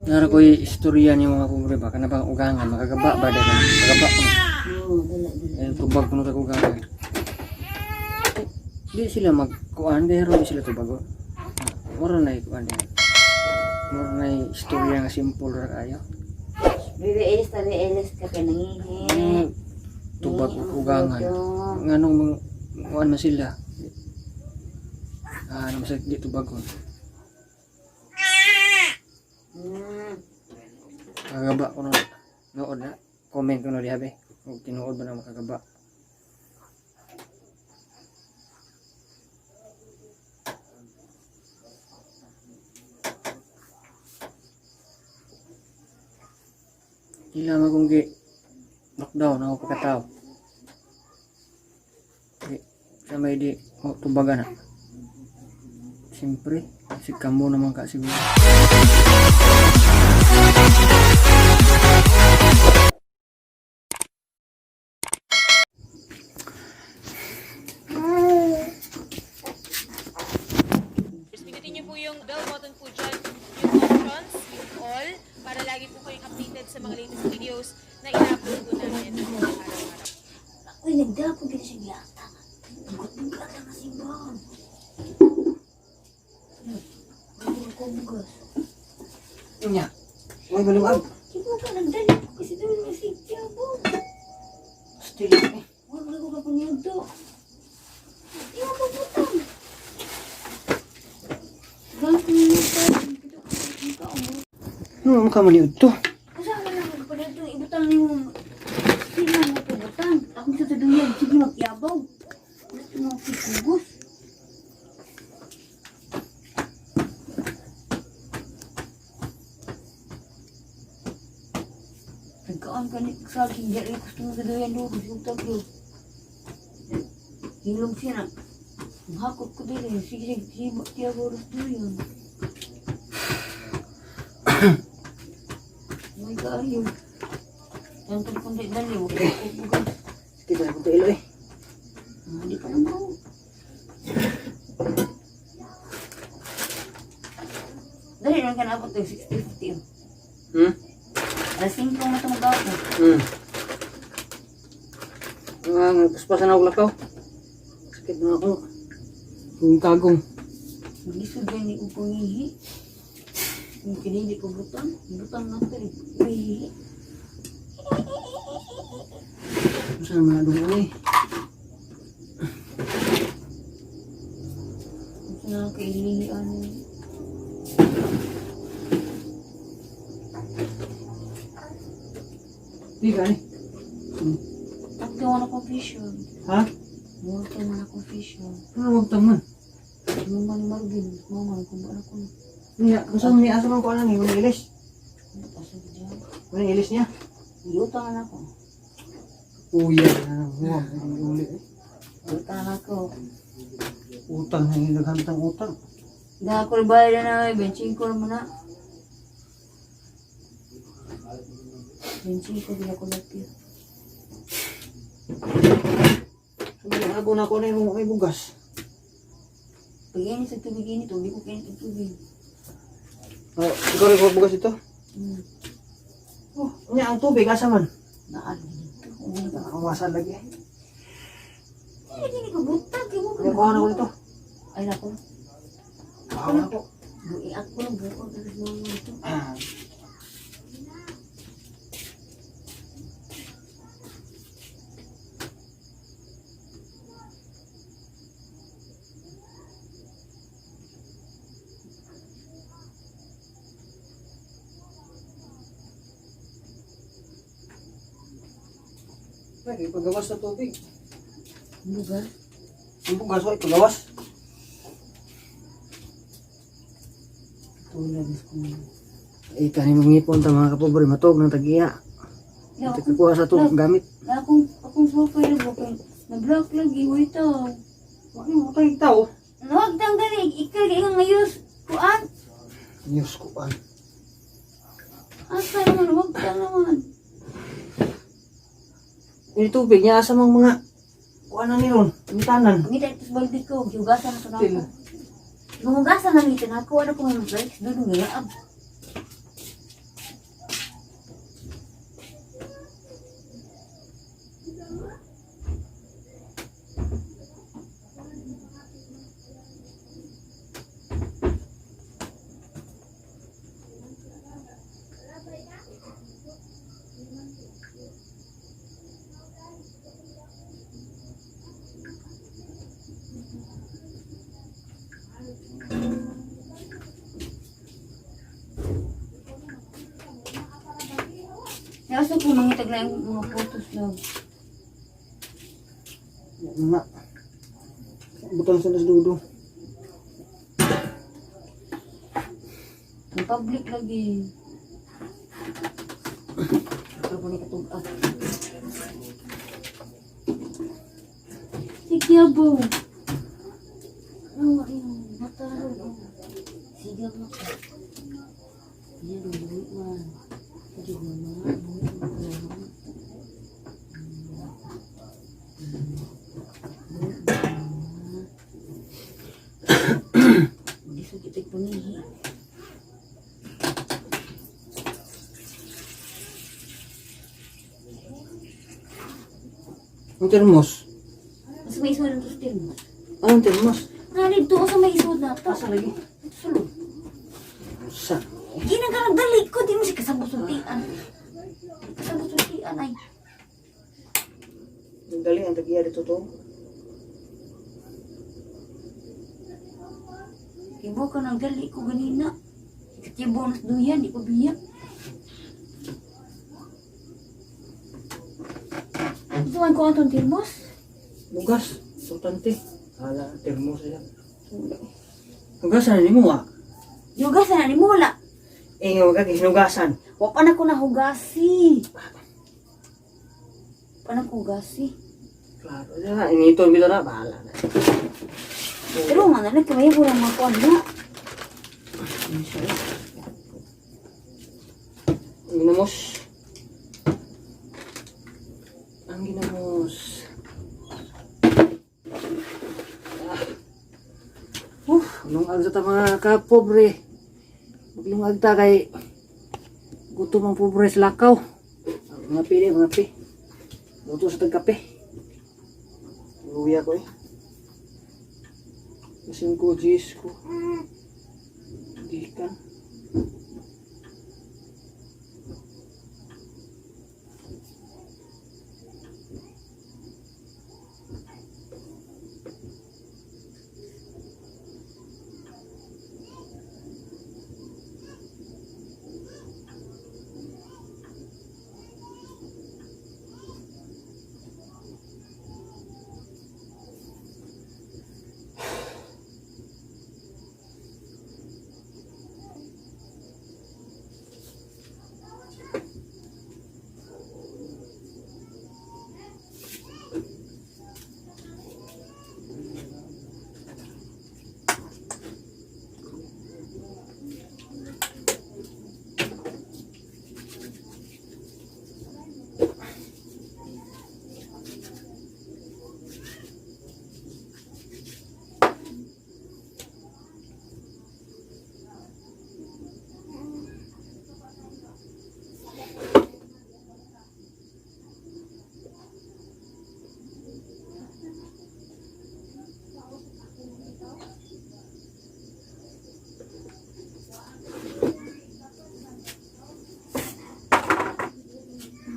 Nara ko istorya ni mga pobre ba kana bang ugangan makagaba ba dala makagaba ko. Tubag kuno sa ugangan. Di sila magkuan pero di sila tubago. Mura na ikuan din. Mura na istorya nga simple ra kayo. Bibi elis ka kanangihi. Tubag ugangan. Nganong kuan na sila. Ano sa di tubagon. Makagaba ko na nood na. Comment ko na diha be. Kung tinuod ba na makagaba. Ila mo kung lockdown ako pagkatao. Di, sa may di mo tubaga na. Siyempre, si kamo naman ka siguro. Pindutin niyo po yung bell button po dyan, yung options, yung all, para lagi po kayong updated sa mga latest videos na ina-upload po namin araw-araw. Uy, nagdapon ka siya gilata. Bugat-bugat lang kasi ba? Bugas. Nya, may malimag. Kibo ka nagdali ko kasi doon may sigya po. Still eh. Wala ko ka panyag to. Di mo pagputang. Gagawin mo pa. Ano ka maliud to? Kasama lang ako pa dito. Ibutang niyo. Hindi mo pagputang. Ako sa tuduyan. Sige magyabaw. Gusto mo kikugos. Nagkaan ka ni sa akin. Hindi gusto mo tuduyan doon. Yung tagyo. Hilong siya na. Mahakot ko din. Sige, sige. Tiyago oras tuduyan. May kaayo. Tantan kong dali. Bugas. Kita ko ilo eh. Hindi pa naman. Dali lang ka na abot yung 650. Alas 5 na ito mag-abot. Paspasan ako lakaw. Sakit na ako. Yung kagong. Mag-isod yan ni upungihi. Yung kinili ko butang. Butang na ito eh. Uhihi. Saan mga doon eh? Ito na kailihian mo. Di ka eh. Takti mo na confession. Ha? Multo mo na confession. Ano huwag taman? Mama ni Marvin. Mama, kung ba na ko. Niya, kung saan niya asa man ko alam eh. Walang ilis. Ano pa sa dyan? Walang ilis niya. Iutangan ako. Uya. Huwag. Uli eh. Iutangan ako. Utang na yung naghantang utang. Dahil ako bayad na benching ko naman na. Benching ko din ako lapit. Sumalang na ako na yung may bugas. Pag yan sa tubig ini, tubig ko kain ng tubig. Ikaw rin ko bugas ito? Oh, niya ang tubig, asa man? Naan dito. Nakawasan lagi. Hindi ko butag. Nakuha na ko nito. Ay nako. Ako na ko. Bu'i ako lang buo. Ito. Ay, ipagawas na tubig. Bugas. Ang bugas ko, ipagawas. Tulad ko. Tani mong ngipon ta mga kapobre, matog ng tagiya. Ito kakuha sa ito gamit. Akong sopay na bukay. Na-block lagi. Wait to. Ano mo tayo tao? Huwag tanggalin. Ikaw yung ngayos. Kuan. News ko pa. Asa naman. Huwag tang naman. Yung tubig niya, asa mang mga kuha na niron, imitanan. Ngita ito sa baldi ko. Giugasan na ito na ako. Gumugasan na ngita na ako. Ano ko may mag-breaks. Doon ngayon. Nasa po mangitag lang yung mga photos lang. Yan nga. Butang sa nasdudo. Ang public lagi. Ito po ni katug-at. Sige abo. Ano ayun, mataro. Sige mo. Yan ang buwit man. Sige mo na. Gusto kita punihi. Ang termos. Mas may isod ang tustin mo. Anong termos? Nalito ko sa may isod na to. Asa lagi? Sulod. Sa? Ginagarang dali ko. Di mo siya kasabusuntian. Kasabusuntian ay. Dali ang tagiya dito to. Kibo ka ng dali ko ganina. Kaya bonus duyan. Di ko biyak. Ituan ko ang itong termos. Bugas. Importante. Hala, termos yan. Hugasan ni mo ah. Yugasan na ni mula. Eh, nga wag hinugasan. Wa pa na ko nahugasi. Pa na ko hugasi. Klaro. Initon bilo na. Bahala na. Pero nga na kamay mo lang mga kuwan na. Ang ginamos. Ang ginamos. Nung agta ta mga kapobre. Maglungag ta kay gutom ang pobre sa lakaw. Mga pili, mga pi. Luto sa tagkape. Uwi ako eh. Kasing ko, Diyos ko. Hindi ka.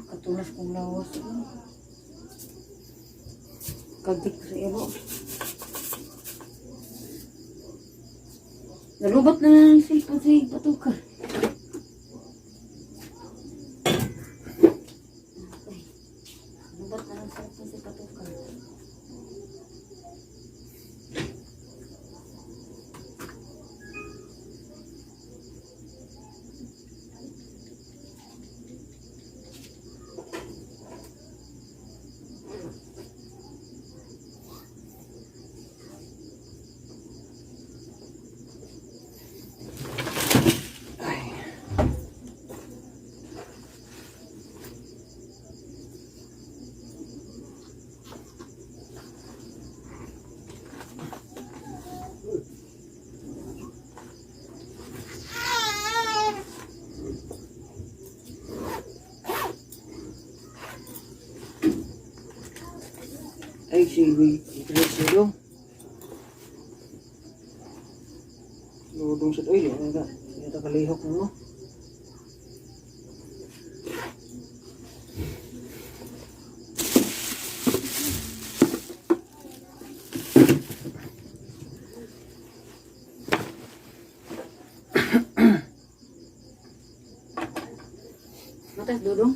Katulas kong lawas. Kagit ko sa iyo. Nalubat na lang yung cellphone sa patuka. Nalubat na lang yung cellphone sa patuka. Ay, si Idong. Lodong sa oil. Yan ka kalihok mo. Matas dudong.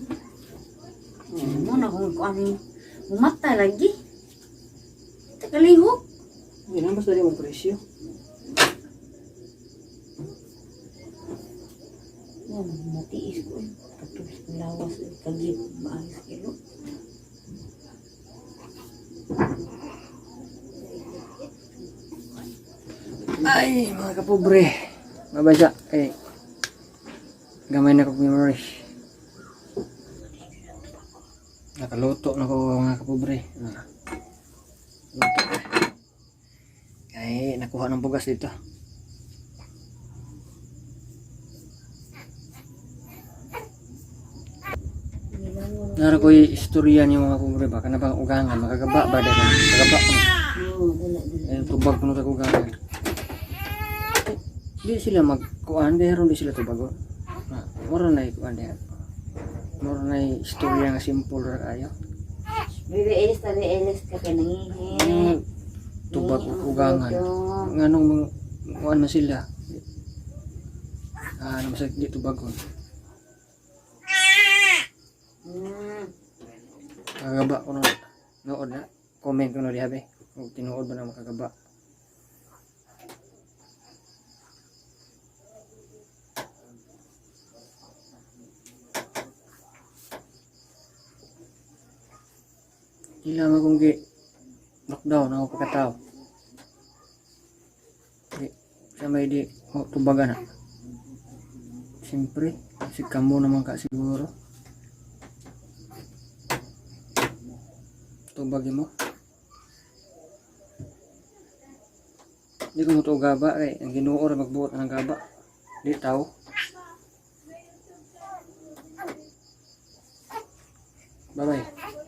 Mo na kung ano yung mata lagi. Takalihok. Hindi na, basta di mo presyo. Yan, matiis ko. Katubis ng lawas. Kagip, maayos kilo. Ay, mga kapobre. Mabasa. Eh, gamay na kong memory. Nakaluto na ko mga kapobre. Luto na. Ay, nakuha ng bugas dito. Nara ko'y istorya niyo mga kapobre. Baka na bang ugangan. Makagaba ba dahil? Makagaba ko na. Oo, dala. Ay, tubag ko na sa ugangan. Di sila magkuan pero di sila tubago. Mura na ikuan diha. Mura na istorya nga simple ra kayo. Bibi elis ka kay nangihi. Tubag ugangan. Nganong kuan man sila. Ano sa di tubagon. Kagaba ko na nood na. Comment ko na diha be. Kung tinuod ba na makagaba. Ilang akong lockdown ako pagkatao. Sa may di mo tubagan na. Siyempre, si kamo naman ka siguro. Tubagin mo. Di ko mo ito gaba kay ang Ginoo ra magbuot ng gaba. Di tao. Bye bye.